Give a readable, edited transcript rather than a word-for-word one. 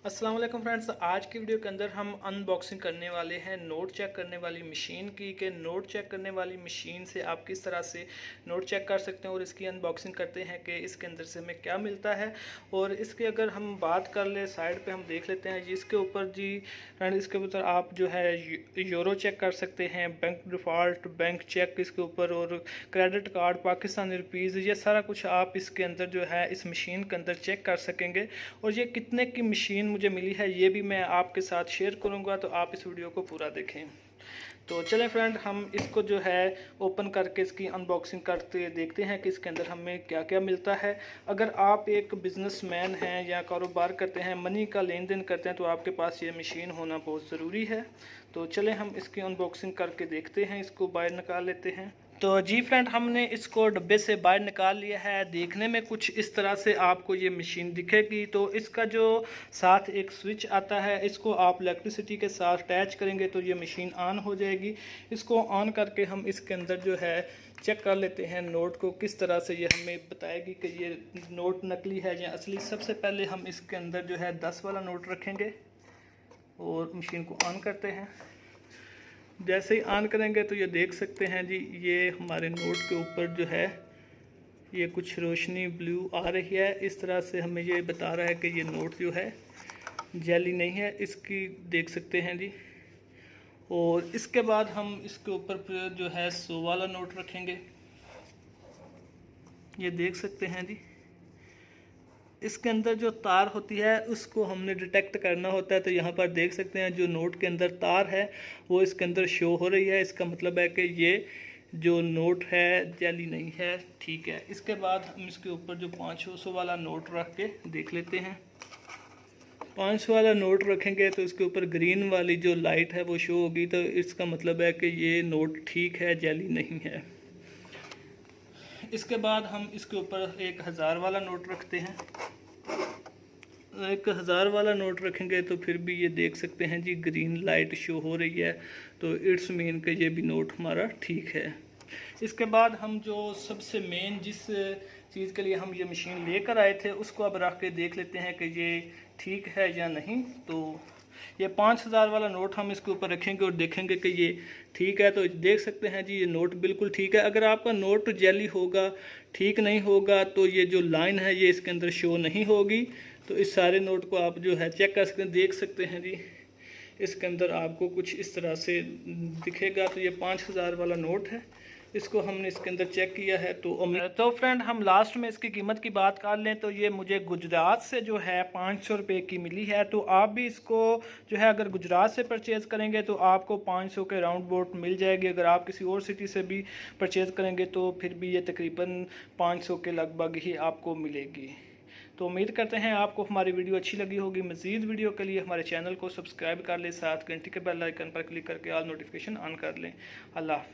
अस्सलाम वालेकुम फ्रेंड्स, आज की वीडियो के अंदर हम अनबॉक्सिंग करने वाले हैं नोट चेक करने वाली मशीन की। कि नोट चेक करने वाली मशीन से आप किस तरह से नोट चेक कर सकते हैं और इसकी अनबॉक्सिंग करते हैं कि इसके अंदर से हमें क्या मिलता है। और इसके अगर हम बात कर ले साइड पे हम देख लेते हैं जी, इसके ऊपर जी फ्रेंड, इसके ऊपर आप जो है यूरो चेक कर सकते हैं, बैंक डिफ़ॉल्ट, बैंक चेक इसके ऊपर, और क्रेडिट कार्ड, पाकिस्तानी रुपीज़, ये सारा कुछ आप इसके अंदर जो है इस मशीन के अंदर चेक कर सकेंगे। और ये कितने की मशीन मुझे मिली है ये भी मैं आपके साथ शेयर करूंगा, तो आप इस वीडियो को पूरा देखें। तो चलें फ्रेंड, हम इसको जो है ओपन करके इसकी अनबॉक्सिंग करते देखते हैं कि इसके अंदर हमें क्या क्या मिलता है। अगर आप एक बिजनेसमैन हैं या कारोबार करते हैं, मनी का लेन देन करते हैं, तो आपके पास ये मशीन होना बहुत ज़रूरी है। तो चलें हम इसकी अनबॉक्सिंग करके देखते हैं, इसको बाहर निकाल लेते हैं। तो जी फ्रेंड, हमने इसको डब्बे से बाहर निकाल लिया है। देखने में कुछ इस तरह से आपको ये मशीन दिखेगी। तो इसका जो साथ एक स्विच आता है, इसको आप इलेक्ट्रिसिटी के साथ अटैच करेंगे तो ये मशीन ऑन हो जाएगी। इसको ऑन करके हम इसके अंदर जो है चेक कर लेते हैं नोट को, किस तरह से ये हमें बताएगी कि ये नोट नकली है या असली। सबसे पहले हम इसके अंदर जो है 10 वाला नोट रखेंगे और मशीन को ऑन करते हैं। जैसे ही ऑन करेंगे तो ये देख सकते हैं जी, ये हमारे नोट के ऊपर जो है ये कुछ रोशनी ब्लू आ रही है। इस तरह से हमें ये बता रहा है कि ये नोट जो है जेली नहीं है, इसकी देख सकते हैं जी। और इसके बाद हम इसके ऊपर जो है 100 वाला नोट रखेंगे, ये देख सकते हैं जी। इसके अंदर जो तार होती है उसको हमने डिटेक्ट करना होता है। तो यहाँ पर देख सकते हैं जो नोट के अंदर तार है वो इसके अंदर शो हो रही है। इसका मतलब है कि ये जो नोट है जाली नहीं है, ठीक है। इसके बाद हम इसके ऊपर जो 500 वाला नोट रख के देख लेते हैं। 500 वाला नोट रखेंगे तो इसके ऊपर ग्रीन वाली जो लाइट है वो शो होगी, तो इसका मतलब है कि ये नोट ठीक है, जाली नहीं है। इसके बाद हम इसके ऊपर 1000 वाला नोट रखते हैं। 1000 वाला नोट रखेंगे तो फिर भी ये देख सकते हैं जी, ग्रीन लाइट शो हो रही है, तो इट्स मीन कि ये भी नोट हमारा ठीक है। इसके बाद हम जो सबसे मेन जिस चीज़ के लिए हम ये मशीन लेकर आए थे उसको अब रख के देख लेते हैं कि ये ठीक है या नहीं। तो ये 5000 वाला नोट हम इसके ऊपर रखेंगे और देखेंगे कि ये ठीक है। तो देख सकते हैं जी, ये नोट बिल्कुल ठीक है। अगर आपका नोट जेली होगा, ठीक नहीं होगा, तो ये जो लाइन है ये इसके अंदर शो नहीं होगी। तो इस सारे नोट को आप जो है चेक कर सकते हैं, देख सकते हैं जी, इसके अंदर आपको कुछ इस तरह से दिखेगा। तो ये 5000 वाला नोट है, इसको हमने इसके अंदर चेक किया है। तो फ्रेंड, हम लास्ट में इसकी कीमत की बात कर लें तो ये मुझे गुजरात से जो है 500 रुपये की मिली है। तो आप भी इसको जो है अगर गुजरात से परचेज़ करेंगे तो आपको 500 के राउंड बोट मिल जाएगी। अगर आप किसी और सिटी से भी परचेज़ करेंगे तो फिर भी ये तकरीबन 500 के लगभग ही आपको मिलेगी। तो उम्मीद करते हैं आपको हमारी वीडियो अच्छी लगी होगी। मज़ीद वीडियो के लिए हमारे चैनल को सब्सक्राइब कर लें, साथ घंटी के बेल आइकन पर क्लिक करके ऑल नोटिफिकेशन ऑन कर लें। अल्लाह हाफिज़।